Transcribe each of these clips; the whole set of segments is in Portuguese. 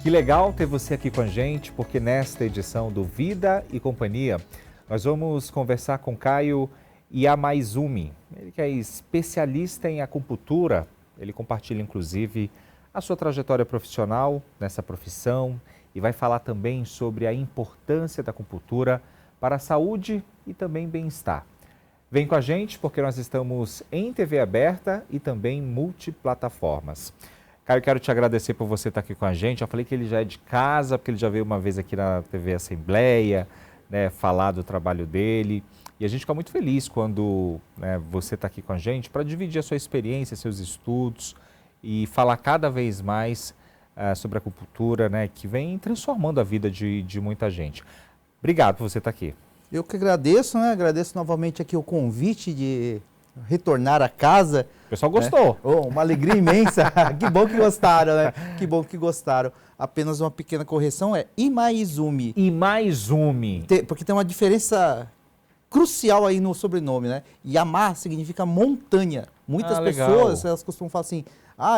Que legal ter você aqui com a gente, porque nesta edição do Vida e Companhia, nós vamos conversar com Caio Yamaizumi. Ele que é especialista em acupuntura, ele compartilha inclusive a sua trajetória profissional nessa profissão e vai falar também sobre a importância da acupuntura para a saúde e também bem-estar. Vem com a gente porque nós estamos em TV aberta e também multiplataformas. Caio, quero te agradecer por você estar aqui com a gente. Eu falei que ele já é de casa, porque ele já veio uma vez aqui na TV Assembleia, né, falar do trabalho dele. E a gente fica muito feliz quando você está aqui com a gente para dividir a sua experiência, seus estudos e falar cada vez mais sobre a acupuntura, né, que vem transformando a vida de muita gente. Obrigado por você estar aqui. Eu que agradeço, né? Agradeço novamente aqui o convite de retornar a casa. O pessoal gostou. Uma alegria imensa. Que bom que gostaram, né? Que bom que gostaram. Apenas uma pequena correção, é Yamaizumi. Yamaizumi. Porque tem uma diferença crucial aí no sobrenome, né? Yama significa montanha. Muitas pessoas, elas costumam falar assim,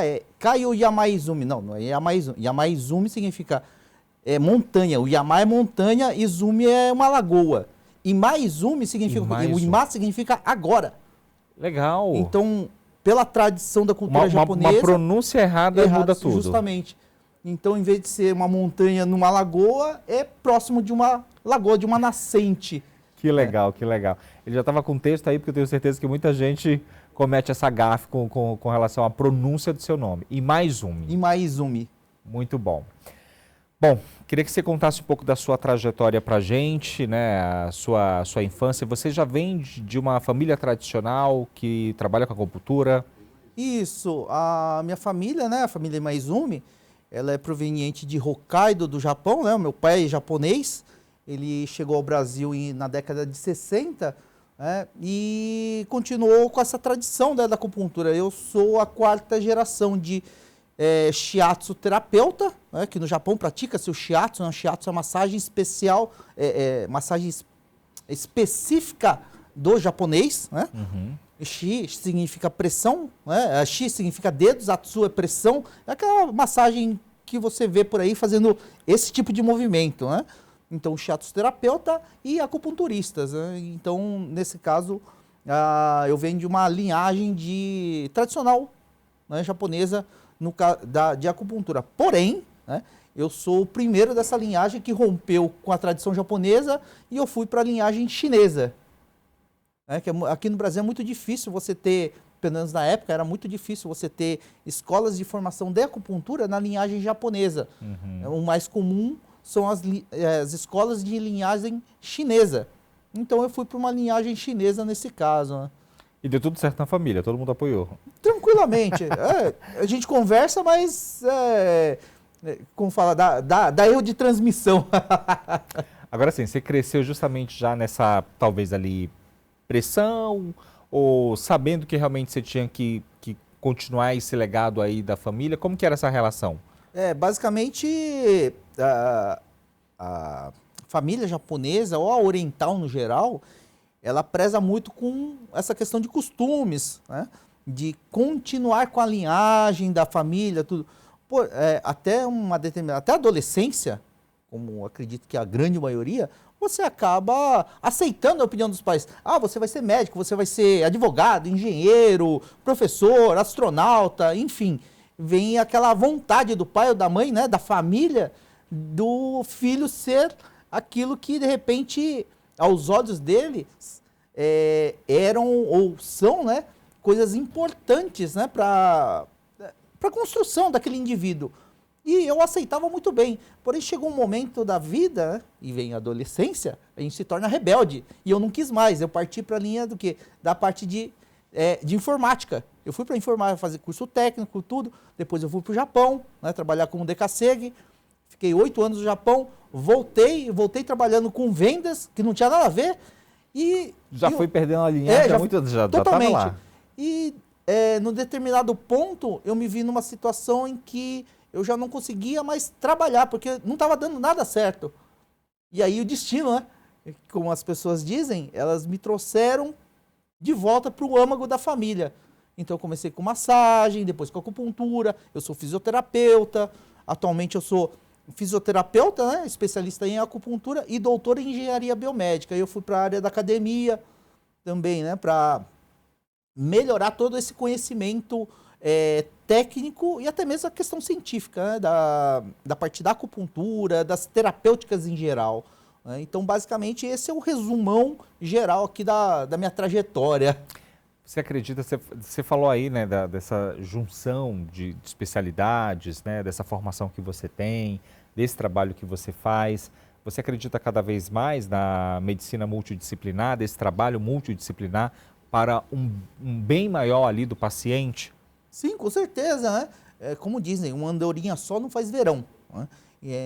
é Caio Yamaizumi. Não é Yamaizumi. Yamaizumi significa montanha. O Yama é montanha, Izumi é uma lagoa. Yamaizumi significa, o Ima significa agora. Legal. Então, pela tradição da cultura japonesa... Uma pronúncia errada muda tudo. Justamente. Então, em vez de ser uma montanha numa lagoa, é próximo de uma lagoa, de uma nascente. Que legal, que legal. Ele já estava com texto aí, porque eu tenho certeza que muita gente comete essa gafe com relação à pronúncia do seu nome. Yamaizumi. Yamaizumi. Muito bom. Bom, queria que você contasse um pouco da sua trajetória para a gente, né, a sua infância. Você já vem de uma família tradicional que trabalha com acupuntura? Isso, a minha família, né, a família Yamaizumi, ela é proveniente de Hokkaido, do Japão, né, o meu pai é japonês, ele chegou ao Brasil na década de 60, né, e continuou com essa tradição, né, da acupuntura. Eu sou a quarta geração de shiatsu terapeuta, né, que no Japão pratica-se o shiatsu, né? O shiatsu é uma massagem especial, massagem específica do japonês, né? Uhum. Shi significa pressão, né? Shi significa dedos, atsu é pressão, é aquela massagem que você vê por aí fazendo esse tipo de movimento, né? Então, shiatsu terapeuta e acupunturistas, né? Então, nesse caso, eu venho de uma linhagem tradicional, né, japonesa, de acupuntura. Porém, né, eu sou o primeiro dessa linhagem que rompeu com a tradição japonesa e eu fui para a linhagem chinesa. Que aqui no Brasil é muito difícil você ter, pelo menos na época, era muito difícil você ter escolas de formação de acupuntura na linhagem japonesa. Uhum. O mais comum são as escolas de linhagem chinesa. Então eu fui para uma linhagem chinesa nesse caso, né? E deu tudo certo na família, todo mundo apoiou. Tranquilamente. A gente conversa, mas, como fala, dá erro de transmissão. Agora sim, você cresceu justamente já nessa, talvez ali, pressão, ou sabendo que realmente você tinha que continuar esse legado aí da família? Como que era essa relação? Basicamente, a família japonesa, ou a oriental no geral, ela preza muito com essa questão de costumes, né? De continuar com a linhagem da família, tudo. Pô, até a adolescência, como acredito que a grande maioria, você acaba aceitando a opinião dos pais. Você vai ser médico, você vai ser advogado, engenheiro, professor, astronauta, enfim. Vem aquela vontade do pai ou da mãe, né, da família, do filho ser aquilo que, de repente, aos olhos dele, eram ou são, né, coisas importantes, né, para a construção daquele indivíduo. E eu aceitava muito bem. Porém, chegou um momento da vida, né, e vem a adolescência, a gente se torna rebelde. E eu não quis mais. Eu parti para a linha do quê? Da parte de informática. Eu fui para informática, fazer curso técnico, tudo. Depois eu fui para o Japão, né, trabalhar como Dekasegi. Fiquei 8 anos no Japão. Voltei trabalhando com vendas, que não tinha nada a ver. E foi perdendo a linhagem, já estava lá. E no determinado ponto, eu me vi numa situação em que eu já não conseguia mais trabalhar, porque não estava dando nada certo. E aí o destino, né? Como as pessoas dizem, elas me trouxeram de volta para o âmago da família. Então eu comecei com massagem, depois com acupuntura, eu sou fisioterapeuta, atualmente eu sou fisioterapeuta, né, especialista em acupuntura e doutor em engenharia biomédica. Eu fui para a área da academia também, né, para melhorar todo esse conhecimento técnico e até mesmo a questão científica, né, da parte da acupuntura, das terapêuticas em geral. Né? Então, basicamente, esse é o resumão geral aqui da minha trajetória. Você acredita, você falou aí, né, dessa junção de especialidades, né, dessa formação que você tem, desse trabalho que você faz. Você acredita cada vez mais na medicina multidisciplinar, desse trabalho multidisciplinar para um bem maior ali do paciente? Sim, com certeza, né? Como dizem, uma andorinha só não faz verão. Né?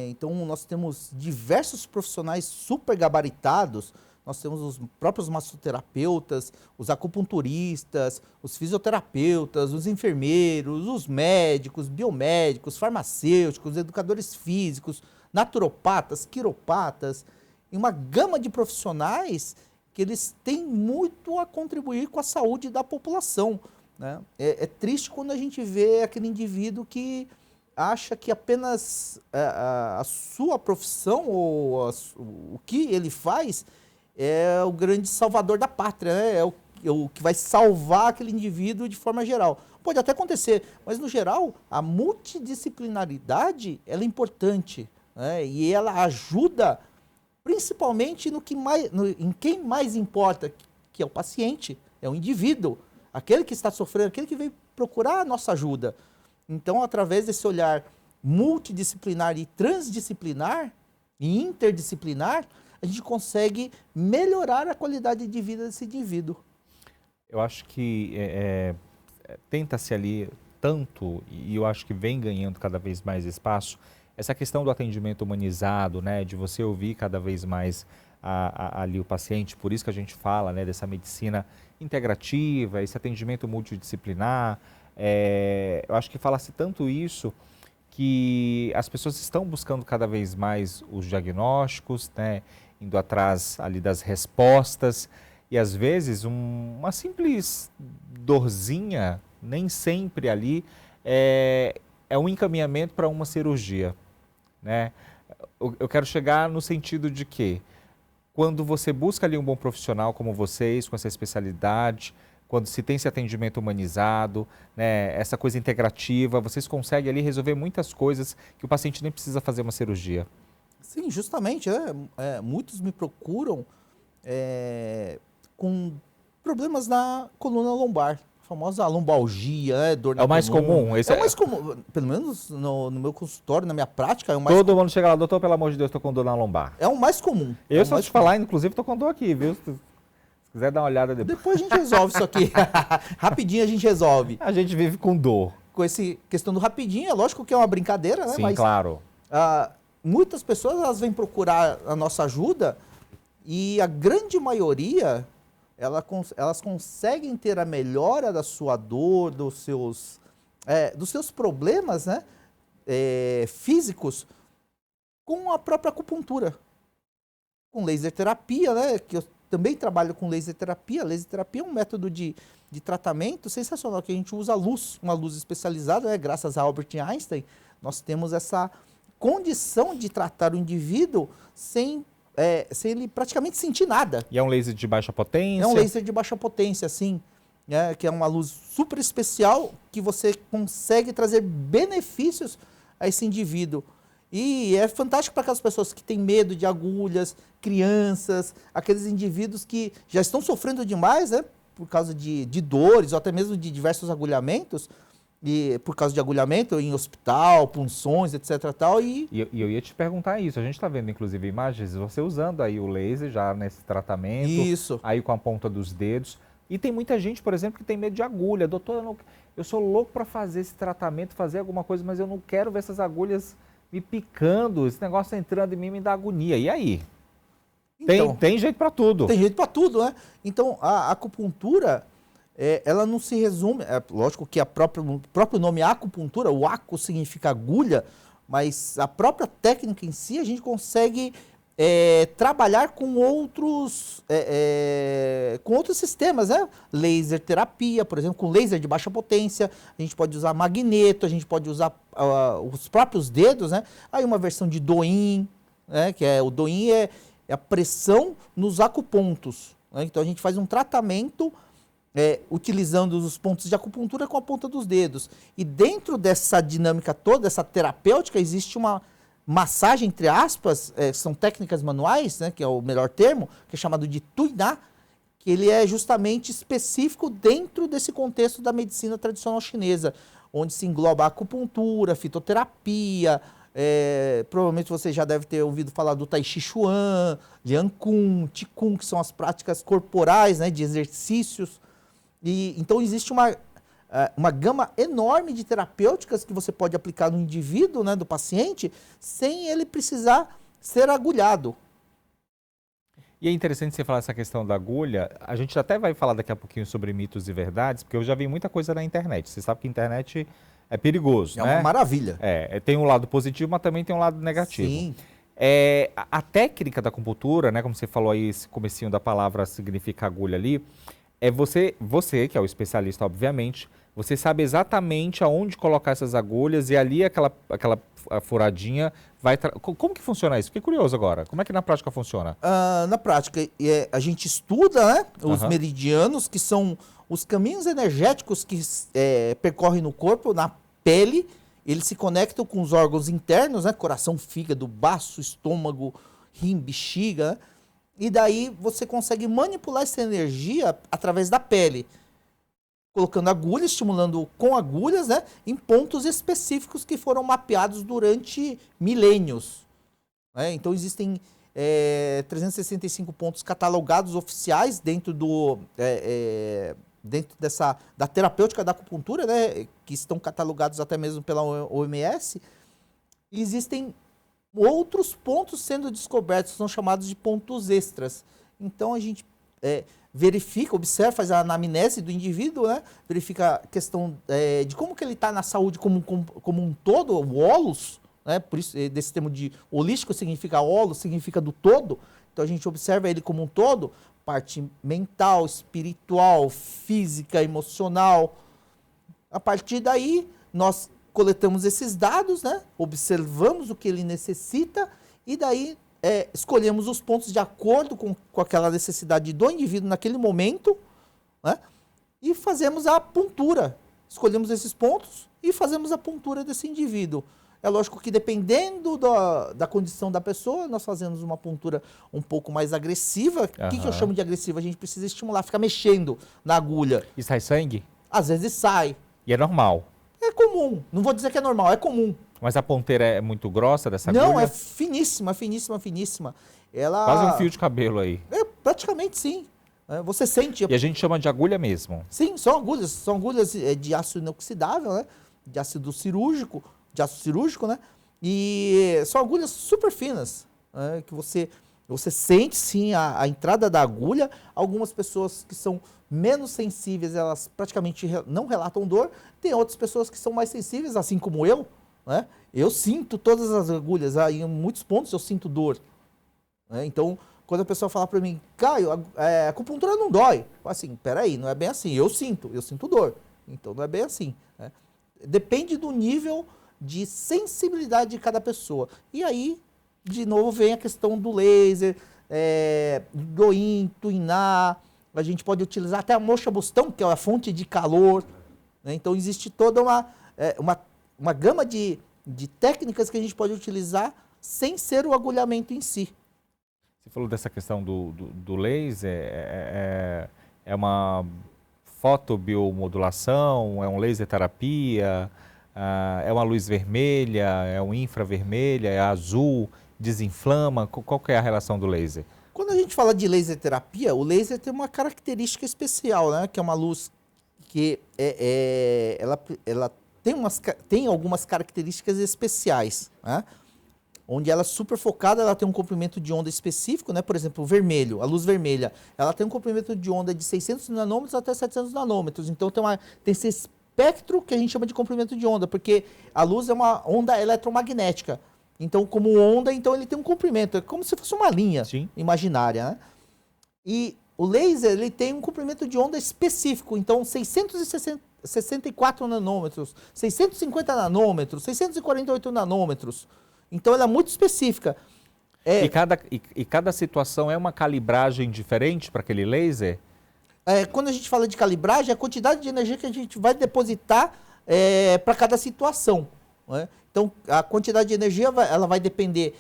Então, nós temos diversos profissionais super gabaritados. Nós temos os próprios massoterapeutas, os acupunturistas, os fisioterapeutas, os enfermeiros, os médicos, biomédicos, farmacêuticos, educadores físicos, naturopatas, quiropatas, e uma gama de profissionais que eles têm muito a contribuir com a saúde da população. Né? É triste quando a gente vê aquele indivíduo que acha que apenas a sua profissão ou o que ele faz é o grande salvador da pátria, né? É o que vai salvar aquele indivíduo de forma geral. Pode até acontecer, mas no geral a multidisciplinaridade ela é importante, né? E ela ajuda principalmente em quem mais importa, que é o paciente, é o indivíduo, aquele que está sofrendo, aquele que veio procurar a nossa ajuda. Então, através desse olhar multidisciplinar e transdisciplinar e interdisciplinar, a gente consegue melhorar a qualidade de vida desse indivíduo. Eu acho que tenta-se ali tanto, e eu acho que vem ganhando cada vez mais espaço, essa questão do atendimento humanizado, né, de você ouvir cada vez mais ali o paciente, por isso que a gente fala, né, dessa medicina integrativa, esse atendimento multidisciplinar. Eu acho que fala-se tanto isso que as pessoas estão buscando cada vez mais os diagnósticos, né, indo atrás ali das respostas, e às vezes uma simples dorzinha, nem sempre ali, é um encaminhamento para uma cirurgia. Né? Eu quero chegar no sentido de que, quando você busca ali um bom profissional como vocês, com essa especialidade, quando se tem esse atendimento humanizado, né, essa coisa integrativa, vocês conseguem ali resolver muitas coisas que o paciente nem precisa fazer uma cirurgia. Sim, justamente. Muitos me procuram com problemas na coluna lombar. A famosa lombalgia, né, dor na É o mais coluna. comum? É o mais comum, pelo menos no meu consultório, na minha prática, é o mais Todo mundo chega lá, doutor, pelo amor de Deus, estou com dor na lombar. É o mais comum. Eu só te falar, inclusive, estou com dor aqui, viu? Se quiser dar uma olhada depois. Depois a gente resolve isso aqui. Rapidinho a gente resolve. A gente vive com dor. Com essa questão do rapidinho, é lógico que é uma brincadeira, né? Sim, mas, claro. Muitas pessoas elas vêm procurar a nossa ajuda e a grande maioria elas conseguem ter a melhora da sua dor, dos seus problemas, né, físicos com a própria acupuntura. Com laser terapia, né, que eu também trabalho com laser terapia. Laser terapia é um método de tratamento sensacional, que a gente usa luz, uma luz especializada, né, graças a Albert Einstein. Nós temos essa condição de tratar o indivíduo sem ele praticamente sentir nada. E é um laser de baixa potência? É um laser de baixa potência, sim. Que é uma luz super especial que você consegue trazer benefícios a esse indivíduo. E é fantástico para aquelas pessoas que têm medo de agulhas, crianças, aqueles indivíduos que já estão sofrendo demais, né, por causa de dores ou até mesmo de diversos agulhamentos, e por causa de agulhamento em hospital, punções, etc. Tal, e eu ia te perguntar isso. A gente está vendo, inclusive, imagens de você usando aí o laser já nesse tratamento. Isso. Aí com a ponta dos dedos. E tem muita gente, por exemplo, que tem medo de agulha. Doutor, eu sou louco para fazer esse tratamento, fazer alguma coisa, mas eu não quero ver essas agulhas me picando, esse negócio entrando em mim me dá agonia. E aí? Então, tem jeito para tudo. Tem jeito para tudo, né? Então, a acupuntura, ela não se resume... lógico que o próprio nome acupuntura, o acu significa agulha, mas a própria técnica em si, a gente consegue trabalhar com outros sistemas, né? Laser terapia, por exemplo, com laser de baixa potência, a gente pode usar magneto, a gente pode usar os próprios dedos, né? Aí uma versão de Doin, né? Que o Doin é a pressão nos acupontos, né? Então a gente faz um tratamento utilizando os pontos de acupuntura com a ponta dos dedos. E dentro dessa dinâmica toda, essa terapêutica, existe uma massagem, entre aspas, são técnicas manuais, né, que é o melhor termo, que é chamado de Tuiná, que ele é justamente específico dentro desse contexto da medicina tradicional chinesa, onde se engloba a acupuntura, fitoterapia, provavelmente você já deve ter ouvido falar do Tai Chi Chuan, Lian Kun, Qigong, que são as práticas corporais, né, de exercícios. E então existe uma gama enorme de terapêuticas que você pode aplicar no indivíduo, né, do paciente, sem ele precisar ser agulhado. E é interessante você falar essa questão da agulha. A gente até vai falar daqui a pouquinho sobre mitos e verdades, porque eu já vi muita coisa na internet. Você sabe que a internet é perigoso, né? É uma maravilha. Tem um lado positivo, mas também tem um lado negativo. Sim. A técnica da acupuntura, né, como você falou aí, esse comecinho da palavra significa agulha ali, você, que é o especialista, obviamente, você sabe exatamente aonde colocar essas agulhas e ali aquela furadinha vai... Como que funciona isso? Fiquei curioso agora. Como é que na prática funciona? Na prática, a gente estuda, né, os meridianos, que são os caminhos energéticos que percorrem no corpo, na pele. Eles se conectam com os órgãos internos, né, coração, fígado, baço, estômago, rim, bexiga, né? E daí você consegue manipular essa energia através da pele, colocando agulhas, estimulando com agulhas, né, em pontos específicos que foram mapeados durante milênios, né? Então existem 365 pontos catalogados oficiais dentro da terapêutica da acupuntura, né, que estão catalogados até mesmo pela OMS. E existem outros pontos sendo descobertos, são chamados de pontos extras. Então a gente verifica, observa, faz a anamnese do indivíduo, né? Verifica a questão de como que ele está na saúde como um todo, o holos, né? Por isso, desse termo de holístico significa holos, significa do todo. Então a gente observa ele como um todo, parte mental, espiritual, física, emocional. A partir daí, nós coletamos esses dados, né? Observamos o que ele necessita e daí escolhemos os pontos de acordo com aquela necessidade do indivíduo naquele momento, né? E fazemos a apuntura. Escolhemos esses pontos e fazemos a apuntura desse indivíduo. É lógico que dependendo da condição da pessoa, nós fazemos uma apuntura um pouco mais agressiva. O que eu chamo de agressiva? A gente precisa estimular, ficar mexendo na agulha. E sai sangue? Às vezes sai. E é normal? É comum. Não vou dizer que é normal, é comum. Mas a ponteira é muito grossa dessa agulha? Não, é finíssima, finíssima, finíssima. Ela... Quase um fio de cabelo aí. Praticamente sim. Você sente... E a gente chama de agulha mesmo? Sim, são agulhas de aço inoxidável, né? De ácido cirúrgico, né? E são agulhas super finas, né? Que você sente sim a entrada da agulha. Algumas pessoas que são menos sensíveis, elas praticamente não relatam dor. Tem outras pessoas que são mais sensíveis, assim como eu, né? Eu sinto todas as agulhas, em muitos pontos eu sinto dor, né? Então, quando a pessoa fala para mim, Caio, a acupuntura não dói. Eu falo assim, peraí, não é bem assim, eu sinto dor. Então não é bem assim, né? Depende do nível de sensibilidade de cada pessoa. E aí, de novo, vem a questão do laser, do Doin, Tuiná. A gente pode utilizar até a moxa bustão, que é a fonte de calor, né? Então existe toda uma gama de técnicas que a gente pode utilizar sem ser o agulhamento em si. Você falou dessa questão do laser, é uma fotobiomodulação, é um laser terapia, é uma luz vermelha, é um infravermelha, é azul, desinflama, qual que é a relação do laser? Quando a gente fala de laser terapia, o laser tem uma característica especial, né? Que é uma luz que ela tem algumas características especiais, né? Onde ela é super focada, ela tem um comprimento de onda específico, né? Por exemplo, o vermelho, a luz vermelha, ela tem um comprimento de onda de 600 nanômetros até 700 nanômetros. Então tem esse espectro que a gente chama de comprimento de onda, porque a luz é uma onda eletromagnética. Então, como onda, então ele tem um comprimento, é como se fosse uma linha Sim. imaginária, né? E o laser, ele tem um comprimento de onda específico, então 664 nanômetros, 650 nanômetros, 648 nanômetros. Então, ela é muito específica. E cada situação é uma calibragem diferente para aquele laser? Quando a gente fala de calibragem, a quantidade de energia que a gente vai depositar para cada situação, né? Então, a quantidade de energia ela vai depender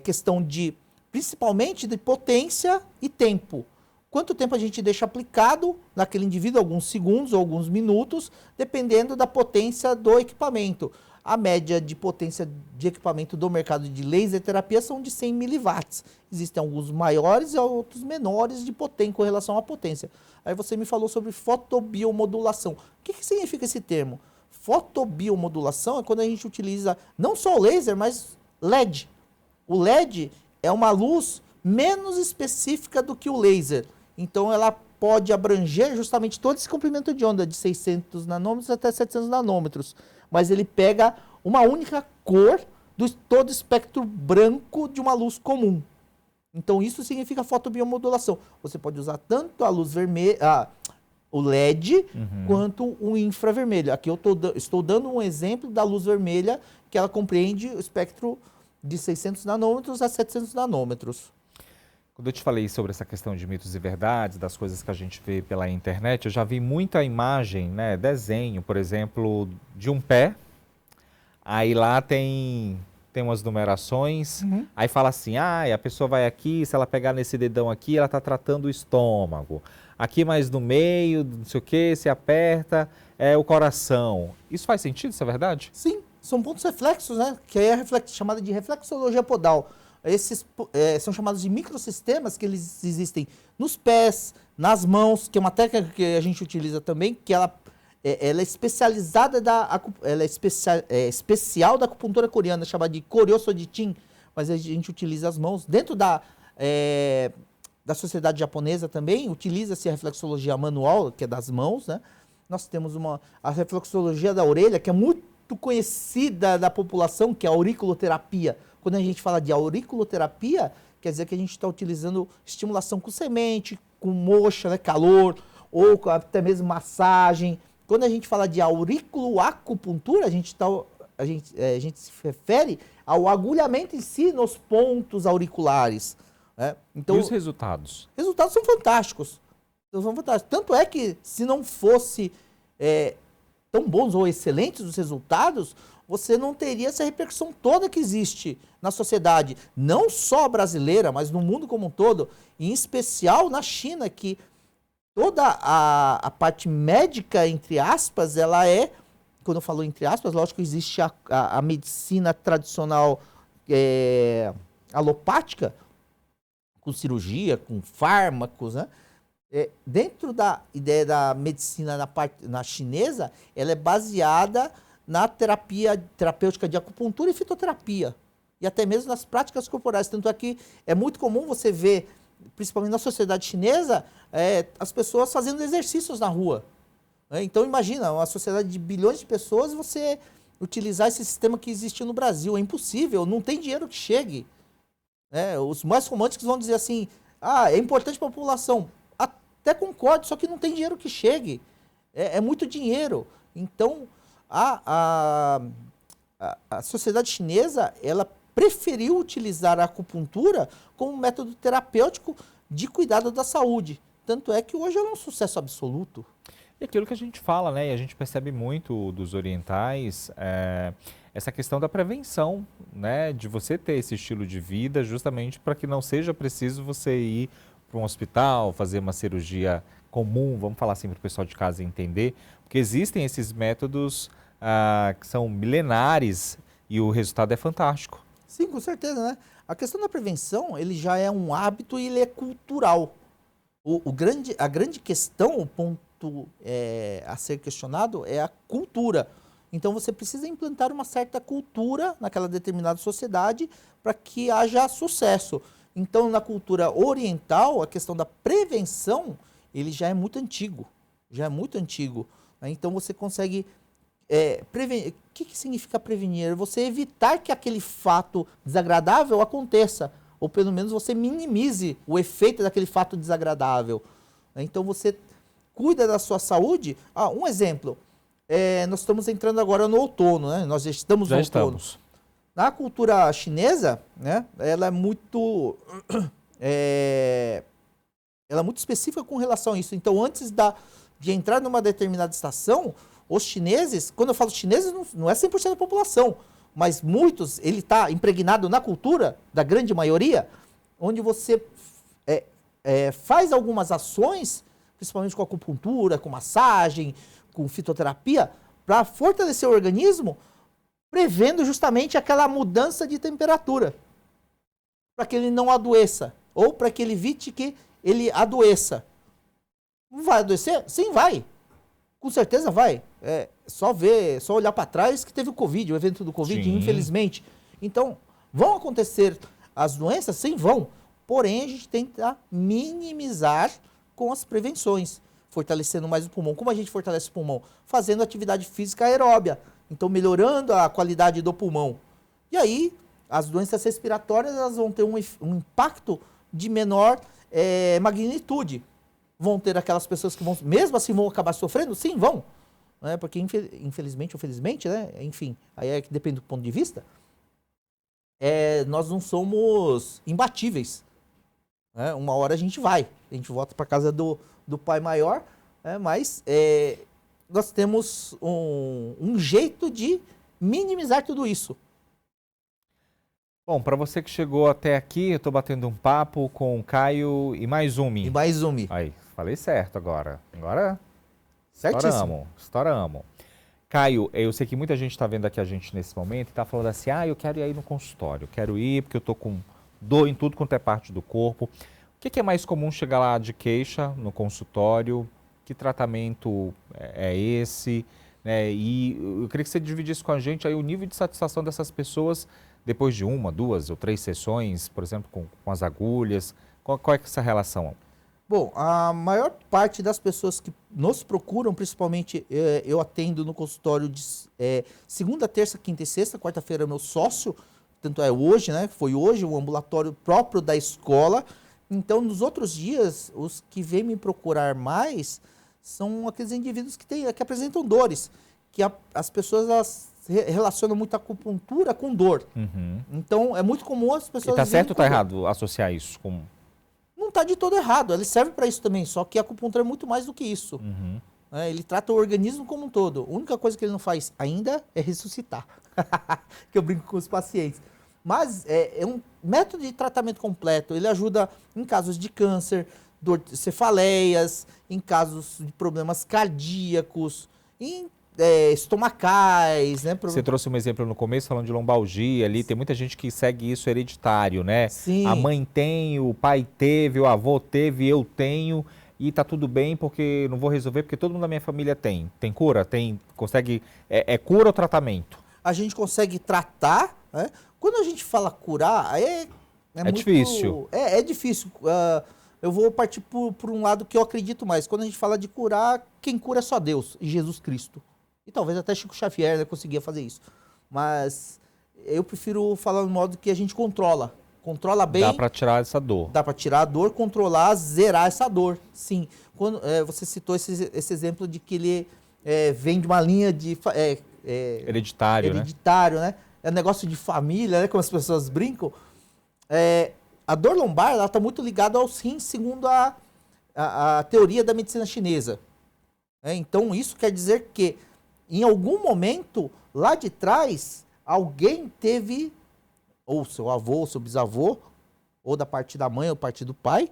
questão de, principalmente, de potência e tempo. Quanto tempo a gente deixa aplicado naquele indivíduo, alguns segundos ou alguns minutos, dependendo da potência do equipamento. A média de potência de equipamento do mercado de laser terapia são de 100 miliwatts. Existem alguns maiores e outros menores de potência com relação à potência. Aí você me falou sobre fotobiomodulação. O que significa esse termo? Fotobiomodulação é quando a gente utiliza não só o laser, mas LED. O LED é uma luz menos específica do que o laser. Então ela pode abranger justamente todo esse comprimento de onda de 600 nanômetros até 700 nanômetros. Mas ele pega uma única cor do todo o espectro branco de uma luz comum. Então isso significa fotobiomodulação. Você pode usar tanto a luz vermelha, o LED, quanto o infravermelho. Aqui eu estou dando um exemplo da luz vermelha, que ela compreende o espectro de 600 nanômetros a 700 nanômetros. Quando eu te falei sobre essa questão de mitos e verdades, das coisas que a gente vê pela internet, eu já vi muita imagem, né, desenho, por exemplo, de um pé, aí lá tem umas numerações, aí fala assim, a pessoa vai aqui, se ela pegar nesse dedão aqui, ela está tratando o estômago. Aqui mais no meio, não sei o que, se aperta, é o coração. Isso faz sentido, isso é verdade? Sim, são pontos reflexos, né, que é chamada de reflexologia podal. Esses são chamados de microsistemas, que eles existem nos pés, nas mãos, que é uma técnica que a gente utiliza também, que ela é especializada, ela é especial da acupuntura coreana, chamada de Koryo-Soditin, mas a gente utiliza as mãos. Dentro da sociedade japonesa também, utiliza-se a reflexologia manual, que é das mãos, né? Nós temos a reflexologia da orelha, que é muito conhecida da população, que é a auriculoterapia. Quando a gente fala de auriculoterapia, quer dizer que a gente está utilizando estimulação com semente, com moxa, né, calor, ou até mesmo massagem. Quando a gente fala de auriculoacupuntura, a gente se refere ao agulhamento em si nos pontos auriculares, né? Então, e os resultados? Resultados são fantásticos. Tanto é que, se não fosse tão bons ou excelentes os resultados, você não teria essa repercussão toda que existe na sociedade, não só brasileira, mas no mundo como um todo, e em especial na China, que toda a parte médica, entre aspas, ela quando eu falo entre aspas, lógico que existe a medicina tradicional alopática, com cirurgia, com fármacos, né? Dentro da ideia da medicina na chinesa, ela é baseada na terapêutica de acupuntura e fitoterapia, e até mesmo nas práticas corporais. Tanto é que é muito comum você ver, principalmente na sociedade chinesa, as pessoas fazendo exercícios na rua. Então imagina, uma sociedade de bilhões de pessoas, você utilizar esse sistema que existe no Brasil. É impossível, não tem dinheiro que chegue. Os mais românticos vão dizer assim, é importante para a população. Até concordo, só que não tem dinheiro que chegue. É muito dinheiro. Então, a sociedade chinesa, ela preferiu utilizar a acupuntura como método terapêutico de cuidado da saúde. Tanto é que hoje ela é um sucesso absoluto. E aquilo que a gente fala, né, e a gente percebe muito dos orientais, essa questão da prevenção, né, de você ter esse estilo de vida justamente para que não seja preciso você ir para um hospital, fazer uma cirurgia comum, vamos falar assim para o pessoal de casa entender, porque existem esses métodos que são milenares e o resultado é fantástico. Sim, com certeza, né? A questão da prevenção, ele já é um hábito e ele é cultural. A grande questão, o ponto a ser questionado é a cultura. Então você precisa implantar uma certa cultura naquela determinada sociedade para que haja sucesso. Então, na cultura oriental, a questão da prevenção, ele já é muito antigo. Já é muito antigo, né? Então você consegue O que significa prevenir? Você evitar que aquele fato desagradável aconteça, ou pelo menos você minimize o efeito daquele fato desagradável. Então você cuida da sua saúde. Um exemplo, nós estamos entrando agora no outono, né? Nós já estamos no outono. Na cultura chinesa, né, ela é muito específica com relação a isso. Então, antes de entrar numa determinada estação, os chineses, quando eu falo chineses, não é 100% da população, mas muitos, ele está impregnado na cultura da grande maioria, onde você faz algumas ações, principalmente com acupuntura, com massagem, com fitoterapia, para fortalecer o organismo, prevendo justamente aquela mudança de temperatura, para que ele não adoeça, ou para que ele evite que ele adoeça. Não vai adoecer? Sim, vai. Com certeza vai. Só olhar para trás que teve o Covid, o evento do Covid, sim, infelizmente. Então, vão acontecer as doenças? Sim, vão. Porém, a gente tenta minimizar com as prevenções, fortalecendo mais o pulmão. Como a gente fortalece o pulmão? Fazendo atividade física aeróbia. Então, melhorando a qualidade do pulmão. E aí, as doenças respiratórias elas vão ter um impacto de menor magnitude. Vão ter aquelas pessoas que vão, mesmo assim, vão acabar sofrendo? Sim, vão. Né? Porque, infelizmente ou felizmente, né? Enfim, aí é que depende do ponto de vista, nós não somos imbatíveis. Né? Uma hora a gente volta para casa do pai maior, mas nós temos um jeito de minimizar tudo isso. Bom, para você que chegou até aqui, eu estou batendo um papo com o Caio Imaizumi. Aí, falei certo agora. Agora, estouramos. Caio, eu sei que muita gente está vendo aqui a gente nesse momento e está falando assim, eu quero ir aí no consultório, eu quero ir porque eu estou com dor em tudo quanto é parte do corpo. O que é mais comum chegar lá de queixa no consultório? Que tratamento é esse? Né? E eu queria que você dividisse com a gente aí o nível de satisfação dessas pessoas depois de 1, 2 ou 3 sessões, por exemplo, com as agulhas. Qual é essa relação? Bom, a maior parte das pessoas que nos procuram, principalmente eu atendo no consultório de segunda, terça, quinta e sexta, quarta-feira é meu sócio, tanto é hoje, né? Foi hoje o ambulatório próprio da escola. Então, nos outros dias, os que vêm me procurar mais são aqueles indivíduos que apresentam dores, que as pessoas elas relacionam muito a acupuntura com dor. Uhum. Então, é muito comum as pessoas... E tá certo ou tá errado associar isso com... Não tá de todo errado, ele serve para isso também, só que a acupuntura é muito mais do que isso. Uhum. Ele trata o organismo como um todo. A única coisa que ele não faz ainda é ressuscitar, que eu brinco com os pacientes. Mas é um método de tratamento completo, ele ajuda em casos de câncer, cefaleias, em casos de problemas cardíacos, em estomacais, né? Você trouxe um exemplo no começo falando de lombalgia ali, tem muita gente que segue isso hereditário, né? Sim. A mãe tem, o pai teve, o avô teve, eu tenho e tá tudo bem porque não vou resolver porque todo mundo da minha família tem. Tem cura? Consegue, cura ou tratamento? A gente consegue tratar, né? Quando a gente fala curar, é muito difícil. É difícil. Eu vou partir por um lado que eu acredito mais. Quando a gente fala de curar, quem cura é só Deus e Jesus Cristo. E talvez até Chico Xavier, né, conseguia fazer isso. Mas eu prefiro falar no modo que a gente controla. Controla bem. Dá para tirar essa dor. Dá para tirar a dor, controlar, zerar essa dor. Sim. Quando você citou esse exemplo de que ele vem de uma linha de... hereditário, né? É negócio de família, né? Como as pessoas brincam. A dor lombar, ela está muito ligada aos rins, segundo a teoria da medicina chinesa. Então, isso quer dizer que, em algum momento, lá de trás, alguém teve, ou seu avô, ou seu bisavô, ou da parte da mãe, ou da parte do pai,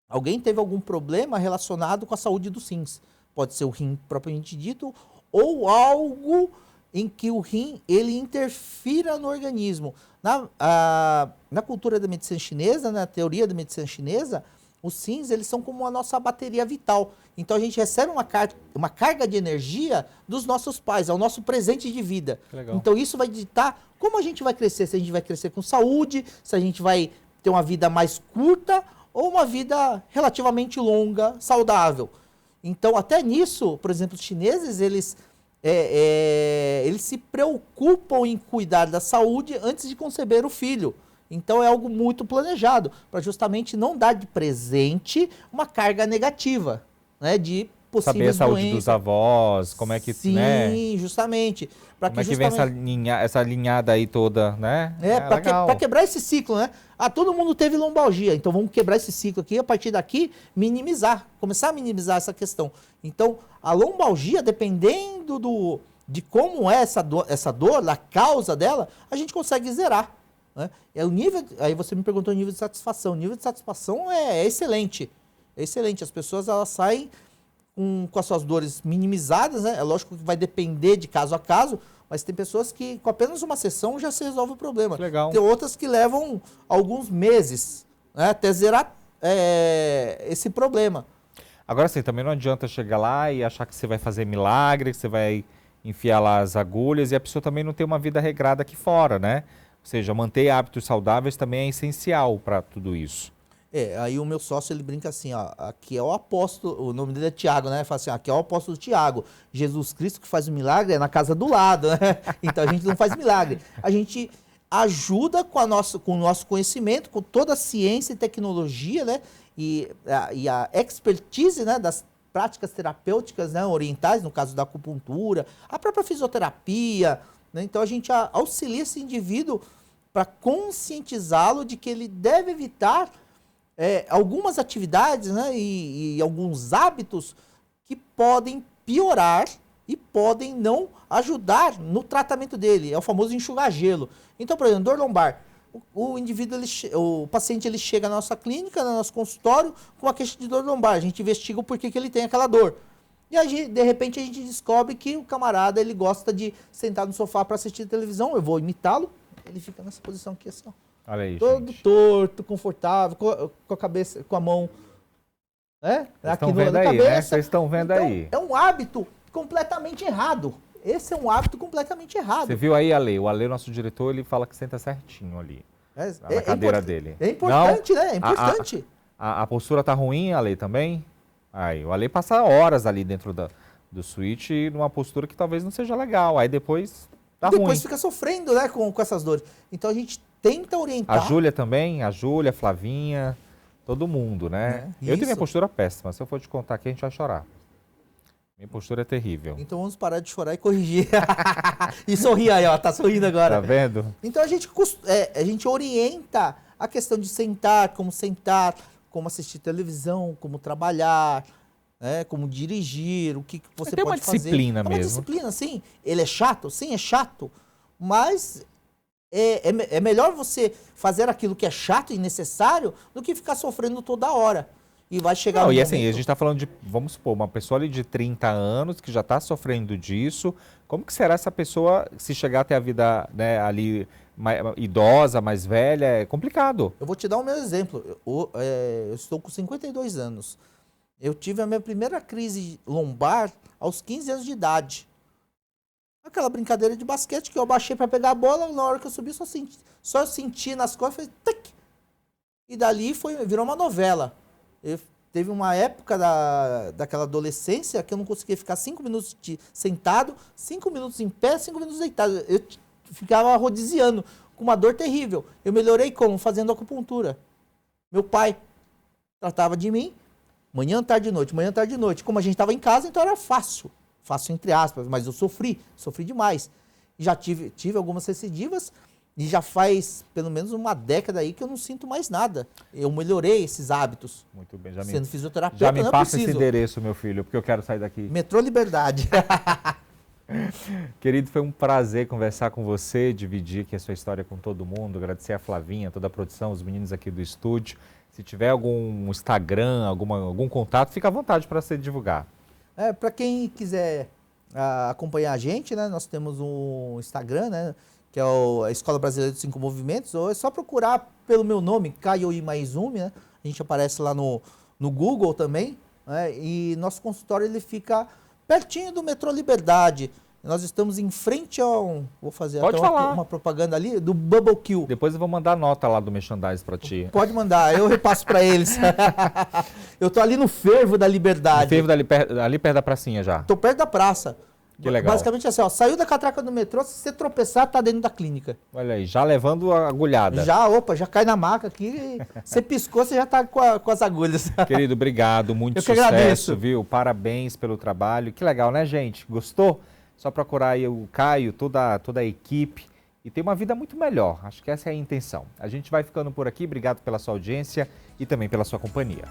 alguém teve algum problema relacionado com a saúde dos rins. Pode ser o rim propriamente dito, ou algo em que o rim ele interfira no organismo. Na cultura da medicina chinesa, na teoria da medicina chinesa, os rins eles são como a nossa bateria vital. Então a gente recebe uma carga de energia dos nossos pais, é o nosso presente de vida. Então isso vai ditar como a gente vai crescer, se a gente vai crescer com saúde, se a gente vai ter uma vida mais curta ou uma vida relativamente longa, saudável. Então até nisso, por exemplo, os chineses, eles eles se preocupam em cuidar da saúde antes de conceber o filho. Então é algo muito planejado, para justamente não dar de presente uma carga negativa, né, de possíveis Saber a saúde doenças. dos avós, como é que, Sim, né? justamente. Como é que vem essa linhada aí toda, né? Para quebrar esse ciclo, né? Todo mundo teve lombalgia, então vamos quebrar esse ciclo aqui, a partir daqui, começar a minimizar essa questão. Então, a lombalgia, dependendo de como é essa dor, a causa dela, a gente consegue zerar. Né? Aí você me perguntou o nível de satisfação. O nível de satisfação é excelente. É excelente. As pessoas elas saem com as suas dores minimizadas, né? É lógico que vai depender de caso a caso, mas tem pessoas que com apenas uma sessão já se resolve o problema. Legal. Tem outras que levam alguns meses, né, até zerar esse problema. Agora sim, também não adianta chegar lá e achar que você vai fazer milagre, que você vai enfiar lá as agulhas e a pessoa também não tem uma vida regrada aqui fora, né? Ou seja, manter hábitos saudáveis também é essencial para tudo isso. Aí o meu sócio, ele brinca assim, ó, aqui é o apóstolo, o nome dele é Tiago, né? Ele fala assim, aqui é o apóstolo Tiago, Jesus Cristo que faz o milagre é na casa do lado, né? Então a gente não faz milagre. A gente ajuda com o nosso conhecimento, com toda a ciência e tecnologia, né? E a expertise, né, das práticas terapêuticas, né, orientais, no caso da acupuntura, a própria fisioterapia, né? Então a gente auxilia esse indivíduo para conscientizá-lo de que ele deve evitar algumas atividades, né, e alguns hábitos que podem piorar e podem não ajudar no tratamento dele. É o famoso enxugar gelo. Então, por exemplo, dor lombar. O paciente ele chega na nossa clínica, no nosso consultório, com uma queixa de dor lombar. A gente investiga o porquê que ele tem aquela dor. E aí, de repente, a gente descobre que o camarada ele gosta de sentar no sofá para assistir televisão. Eu vou imitá-lo. Ele fica nessa posição aqui assim, ó. Olha aí, todo gente. torto, confortável, com a cabeça, com a mão, né? Vocês estão vendo aí, né? Vocês estão vendo então, aí. É um hábito completamente errado. Esse é um hábito completamente errado. Você viu aí, Ale? O Ale, nosso diretor, ele fala que senta certinho ali, na cadeira dele. É importante, né? É importante. A postura tá ruim, Ale, também? Aí, o Ale passa horas ali dentro do switch numa postura que talvez não seja legal. Aí depois tá ruim. Depois fica sofrendo, né, com essas dores. Então a gente tenta orientar. A Júlia também, a Flavinha, todo mundo, né? Eu tenho minha postura péssima. Se eu for te contar aqui, a gente vai chorar. Minha postura é terrível. Então vamos parar de chorar e corrigir. E sorrir aí, ó. Tá sorrindo agora. Tá vendo? Então a gente orienta a questão de sentar, como assistir televisão, como trabalhar, né, como dirigir, o que você tem pode uma fazer. disciplina mesmo. É uma disciplina, sim. Ele é chato? Sim, é chato. Mas é melhor você fazer aquilo que é chato e necessário do que ficar sofrendo toda hora. E vai chegar Não, no e momento... assim, a gente está falando de, vamos supor, uma pessoa ali de 30 anos que já está sofrendo disso. Como que será essa pessoa se chegar até a vida, né, ali idosa, mais velha? É complicado. Eu vou te dar o meu exemplo. Eu estou com 52 anos. Eu tive a minha primeira crise lombar aos 15 anos de idade. Aquela brincadeira de basquete que eu abaixei para pegar a bola, na hora que eu subi, só senti nas costas, falei, tac! E dali virou uma novela. Teve uma época daquela adolescência que eu não conseguia ficar 5 minutos sentado, 5 minutos em pé, 5 minutos deitado. Eu ficava rodiziando, com uma dor terrível. Eu melhorei como? Fazendo acupuntura. Meu pai tratava de mim, manhã, tarde e noite, manhã, tarde e noite. Como a gente estava em casa, então era fácil. Fácil entre aspas, mas eu sofri demais. Já tive algumas recidivas e já faz pelo menos uma década aí que eu não sinto mais nada. Eu melhorei esses hábitos. Muito bem, sendo fisioterapeuta, já me não passa preciso. esse endereço, meu filho, porque eu quero sair daqui. Metrô Liberdade. Querido, foi um prazer conversar com você, dividir aqui a sua história com todo mundo, agradecer a Flavinha, toda a produção, os meninos aqui do estúdio. Se tiver algum Instagram, algum contato, fica à vontade para você divulgar. Para quem quiser acompanhar a gente, né, nós temos um Instagram, né, que é a Escola Brasileira dos 5 Movimentos, ou é só procurar pelo meu nome, Caio Imaizumi, né, a gente aparece lá no Google também, né, e nosso consultório ele fica pertinho do Metrô Liberdade. Nós estamos em frente ao... Vou fazer Pode até falar. uma propaganda ali, do Bubble Kill. Depois eu vou mandar a nota lá do merchandise para ti. Pode mandar, eu repasso para eles. Eu tô ali no fervo da Liberdade. No fervo ali perto da pracinha já. Tô perto da praça. Que legal. Basicamente assim, ó, saiu da catraca do metrô, se você tropeçar, tá dentro da clínica. Olha aí, já levando a agulhada. Já cai na maca aqui, você piscou, você já tá com as agulhas. Querido, obrigado, muito Eu que sucesso, agradeço. viu? Parabéns pelo trabalho. Que legal, né, gente? Gostou? Só procurar aí o Caio, toda a equipe e ter uma vida muito melhor. Acho que essa é a intenção. A gente vai ficando por aqui. Obrigado pela sua audiência e também pela sua companhia.